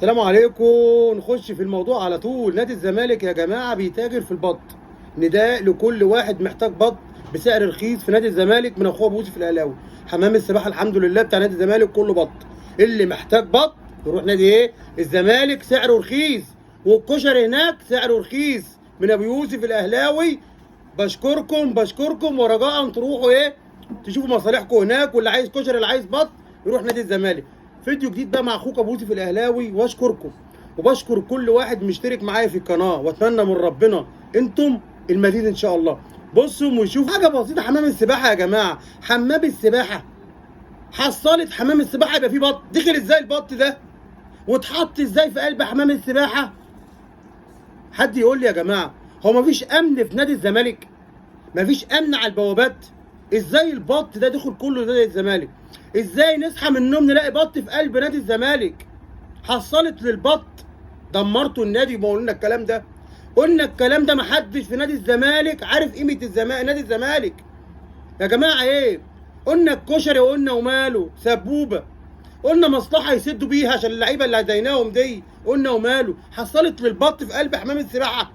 السلام عليكم. نخش في الموضوع على طول. نادي الزمالك يا جماعه بيتاجر في البط. نداء لكل واحد محتاج بط بسعر رخيص في نادي الزمالك من اخوه ابو يوسف الاهلاوي. حمام السباحه الحمد لله بتاع نادي الزمالك كله بط. اللي محتاج بط يروح نادي الزمالك، سعره رخيص. والكشري هناك سعره رخيص من ابو يوسف الاهلاوي. بشكركم ورجاء تروحوا تشوفوا مصالحكم هناك. واللي عايز كشري اللي عايز بط يروح نادي الزمالك. فيديو جديد بقى مع اخوك ابو يوسف الاهلاوي، واشكركم وبشكر كل واحد مشترك معايا في القناه، واتمنى من ربنا انتم المزيد ان شاء الله. بصوا وشوفوا حاجه بسيطه. حمام السباحه يا جماعه، حمام السباحه حصلت حمام السباحه يبقى فيه بط. دخل ازاي البط ده واتحط ازاي في قلب حمام السباحه؟ حد يقول لي يا جماعه، هو مفيش امن في نادي الزمالك؟ مفيش امن على البوابات؟ ازاي البط ده دخل كله نادي الزمالك؟ ازاي نصحى من النوم نلاقي بط في قلب نادي الزمالك؟ حصلت للبط. دمرتوا النادي. ما قلنا الكلام ده؟ قلنا الكلام ده. محدش في نادي الزمالك عارف قيمه نادي الزمالك يا جماعه. قلنا الكشري وقلنا وماله سبوبه. قلنا مصلحه يسدوا بيها عشان اللعيبه اللي هديناهم دي. قلنا وماله. حصلت للبط في قلب حمام السباحه.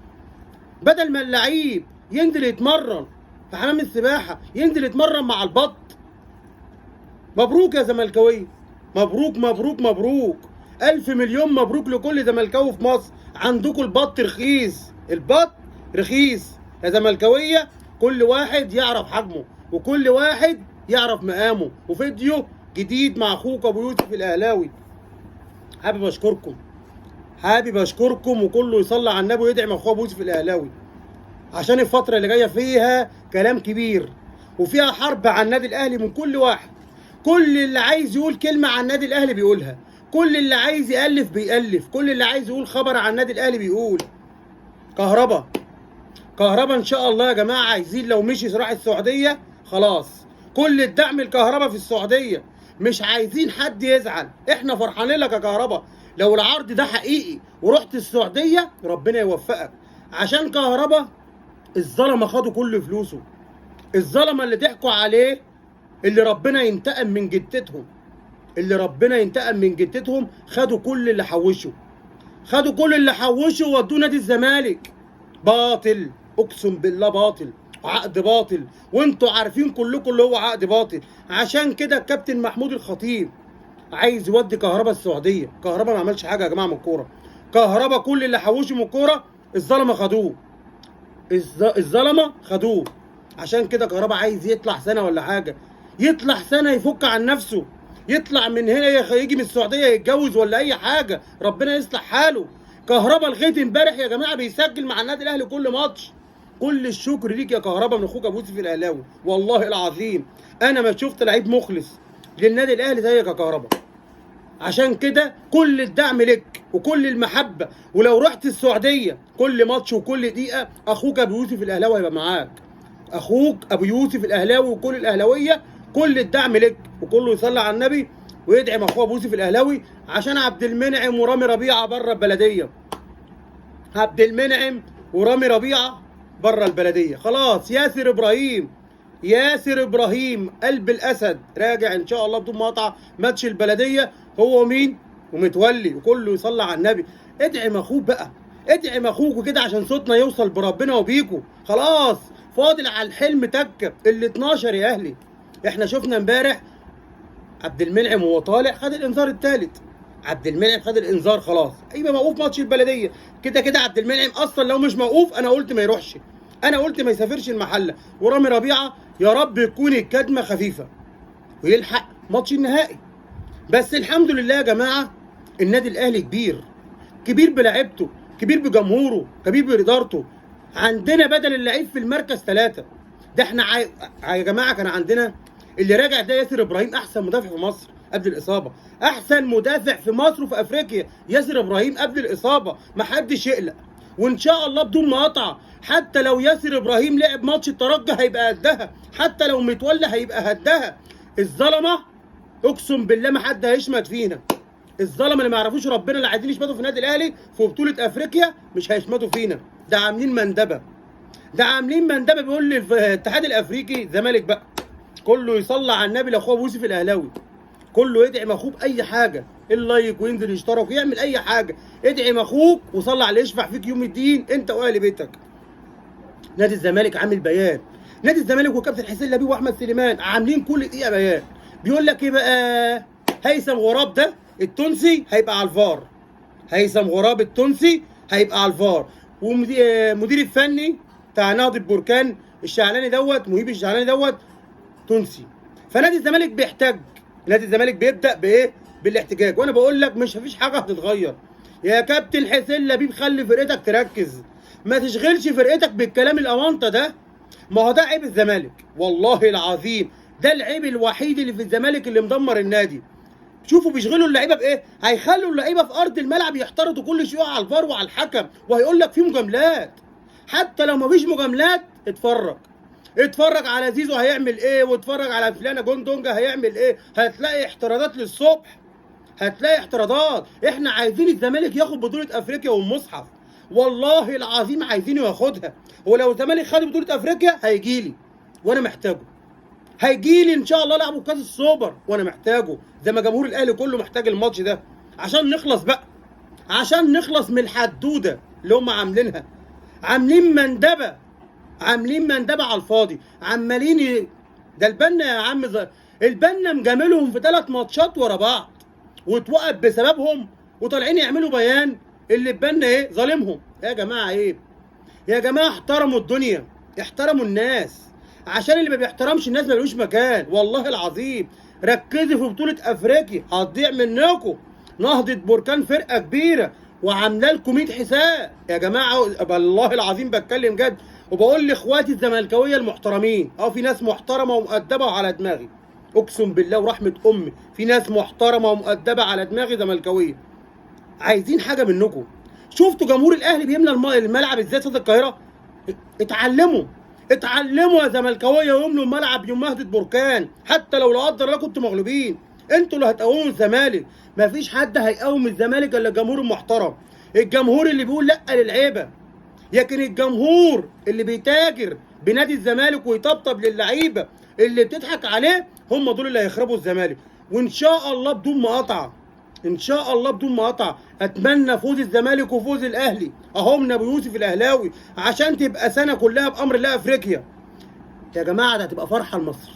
بدل ما اللعيب ينزل يتمرن في حمام السباحه ينزل يتمرن مع البط. مبروك يا زملكاويه. مبروك. ألف مليون مبروك لكل زملكاوي في مصر. عندكم البط رخيص. البط رخيص يا زملكاويه. كل واحد يعرف حجمه وكل واحد يعرف مقامه. وفيديو جديد مع اخوك ابو يوسف الاهلاوي. حابب اشكركم وكله يصلي على النبي ويدعي مع اخوه ابو يوسف الاهلاوي، عشان الفتره اللي جايه فيها كلام كبير وفيها حرب على النادي الاهلي من كل واحد. كل اللي عايز يقول كلمه عن النادي الاهلي بيقولها. كل اللي عايز يألف بيألف. كل اللي عايز يقول خبر عن النادي الاهلي بيقول. كهربا ان شاء الله يا جماعه. عايزين لو مشي راح السعوديه خلاص كل الدعم الكهربا في السعوديه. مش عايزين حد يزعل. احنا فرحانين لك يا كهربا. لو العرض ده حقيقي ورحت السعوديه ربنا يوفقك. عشان كهربا الظلمه خدوا كل فلوسه. الظلمه اللي ضحكوا عليه، اللي ربنا ينتقم من جدتهم، خدوا كل اللي حوشوا وودوه نادي الزمالك. باطل. اقسم بالله باطل. عقد باطل. وانتوا عارفين كلكم اللي هو عقد باطل. عشان كده الكابتن محمود الخطيب عايز يودي كهربا السعوديه. كهربا ما عملش حاجه يا جماعه من الكوره. كهربا كل اللي حوشه من الكوره الظلمه خدوه. عشان كده كهربا عايز يطلع سنه ولا حاجه. يطلع سنه يفك عن نفسه. يطلع من هنا يجي من السعوديه يتجوز ولا اي حاجه. ربنا يصلح حاله. كهربا لغايه امبارح يا جماعه بيسجل مع النادي الاهلي كل ماتش. كل الشكر ليك يا كهربا من اخوك ابو يوسف الاهلاوي. والله العظيم انا ما شفت لعيب مخلص للنادي الاهلي زيك يا كهربا. عشان كده كل الدعم لك وكل المحبه. ولو رحت السعوديه كل ماتش وكل دقيقه اخوك ابو يوسف الاهلاوي هيبقى معاك. اخوك ابو يوسف الاهلاوي وكل الاهلاويه كل الدعم لك. وكله يصلي على النبي ويدعي مع اخوه ابو يوسف الاهلاوي عشان عبد المنعم ورامي ربيعه بره البلديه. خلاص. ياسر ابراهيم قلب الاسد راجع ان شاء الله بدون مقاطعه ماتش البلديه هو مين ومتولي. وكله يصلي على النبي. ادعم اخوك بقى. ادعم اخوك كده عشان صوتنا يوصل بربنا وبيكو. خلاص فاضل على الحلم تكه ال 12 يا اهلي. احنا شفنا امبارح عبد المنعم وهو طالع خد الانذار الثالث. خلاص يبقى موقوف ماتش البلديه. كده عبد المنعم اصلا لو مش موقوف انا قلت ما يروحش. انا قلت ما يسافرش المحله. ورامي ربيعه يا رب يكون الكدمه خفيفه ويلحق ماتش النهائي. بس الحمد لله يا جماعه النادي الاهلي كبير بلاعيبته، كبير بجمهوره، كبير بادارته. عندنا بدل اللعيب في المركز 3. ده احنا يا جماعه كان عندنا اللي راجع ده ياسر ابراهيم احسن مدافع في مصر قبل الاصابه. احسن مدافع في مصر وفي افريقيا ياسر ابراهيم قبل الاصابه. محدش يقلق. وان شاء الله بدون مقاطعه حتى لو ياسر ابراهيم لعب ماتش الترجي هيبقى قدها. حتى لو متولى هيبقى قدها. الظلمه اقسم بالله ما حد هيشمت فينا. الظلمه اللي ما يعرفوش ربنا اللي عايزين يشمتوا في النادي الاهلي في بطوله افريقيا مش هيشمتوا فينا. ده عاملين مندبه بيقول لي الاتحاد الافريقي زمالك بقى. كله يصلي على النبي لاخوه ابو يوسف الاهلاوي. كله يدعم اخوه باي حاجه. اللايك وينزل يشترك ويعمل اي حاجه. ادعم اخوك وصلي على يشفع فيك يوم الدين انت واهل بيتك. نادي الزمالك عامل بيان، نادي الزمالك وكابتن حسين لبيب واحمد سليمان عاملين كل دقيقه بيان. بيقول لك ايه بقى؟ هيثم غراب ده التونسي هيبقى على الفار. هيثم غراب التونسي هيبقى على الفار. ومدير الفني بتاع نهضه البركان الشعلاني دوت، مهيب الشعلاني دوت تونسي. فنادي الزمالك بيحتاج، نادي الزمالك بيبدا بايه؟ بالاحتجاج. وانا بقول لك مش مفيش حاجه هتتغير يا كابتن حسين لبيب. خلي فرقتك تركز، ما تشغلش فرقتك بالكلام الاونطه ده. ما هو ده عيب الزمالك والله العظيم، ده العيب الوحيد اللي في الزمالك اللي مدمر النادي. شوفوا بيشغلوا اللعيبه بايه؟ هيخلوا اللعيبه في ارض الملعب يحترضوا كل شويه على الفار وعلى الحكم، وهيقول لك في مجاملات. حتى لو مفيش مجاملات اتفرج على زيزو هيعمل ايه، واتفرج على فلانه جوندونجا هيعمل ايه. هتلاقي احتراضات للصبح، هتلاقي احتراضات. احنا عايزين الزمالك ياخد بطوله افريقيا والمصحف، والله العظيم عايزينه ياخدها. ولو الزمالك خد بطوله افريقيا هيجيلي وانا محتاجه، هيجيلي ان شاء الله لعبوا كاس السوبر وانا محتاجه، زي ما جمهور الاهلي كله محتاج الماتش ده عشان نخلص بقى، عشان نخلص من الحدوده اللي هم عاملينها. عاملين مندبه على الفاضي، عمالين ده البنا يا عم البنا مجاملهم في 3 ماتشات ورا بعض واتوقف بسببهم، وطالعين يعملوا بيان اللي البنا ايه ظالمهم. يا جماعه عيب يا جماعه، احترموا الدنيا، احترموا الناس، عشان اللي ما بيحترمش الناس ما لهوش مكان. والله العظيم ركزوا في بطوله افريقيا هتضيع منكم. نهضه بركان فرقه كبيره وعامله لكم 100 حساب يا جماعه، والله العظيم بتكلم جد. وبقول لاخواتي الزملكاويه المحترمين، في ناس محترمه ومؤدبه وعلى دماغي، اقسم بالله ورحمه امي في ناس محترمه ومؤدبه على دماغي زملكاويه. عايزين حاجه منكم. شفتوا جمهور الاهلي بيملى الملعب ازاي استاد القاهره؟ اتعلموا يا زملكاويه واملوا الملعب يوم نهضه بركان. حتى لو لا قدر الله كنتوا مغلوبين، انتوا اللي هتقوموا الزمالك. مفيش حد هيقوم الزمالك الا الجمهور المحترم، الجمهور اللي بيقول لا للعيبه. لكن الجمهور اللي بيتاجر بنادي الزمالك ويطبطب للعيبه اللي بتضحك عليه، هم دول اللي هيخربوا الزمالك. وان شاء الله بدون مقاطعه، ان شاء الله بدون مقاطعه اتمنى فوز الزمالك وفوز الاهلي اهم ابو يوسف الاهلاوي، عشان تبقى سنه كلها بامر الله افريقيا. يا جماعه ده هتبقى فرحه لمصر،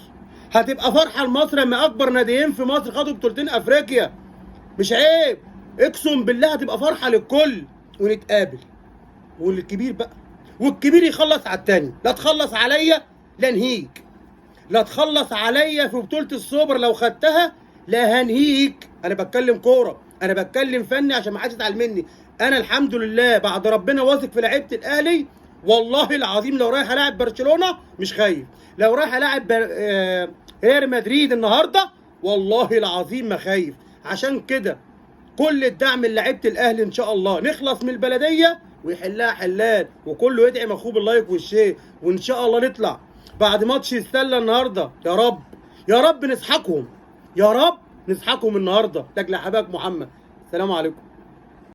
هتبقى فرحه لمصر لما اكبر ناديين في مصر خدوا بطولتين افريقيا. مش عيب، اقسم بالله هتبقى فرحه للكل. ونتقابل والكبير بقى، والكبير يخلص على التاني. لا تخلص عليا لا انهيك، لا تخلص عليا في بطوله السوبر لو خدتها لا هنهيك. انا بتكلم كوره، انا بتكلم فني عشان ما حدش يزعل مني. انا الحمد لله بعد ربنا واثق في لعيبه الاهلي. والله العظيم لو رايح العب برشلونه مش خايف، لو رايح العب ريال مدريد النهارده والله العظيم ما خايف. عشان كده كل الدعم للعيبه الاهلي، ان شاء الله نخلص من البلديه ويحلها حلال، وكله يدعم اخوه باللايك والشير، وان شاء الله نطلع بعد ماتش السله النهارده. يا رب يا رب نسحقهم، يا رب نسحقهم النهارده لاجل حبايب محمد. السلام عليكم.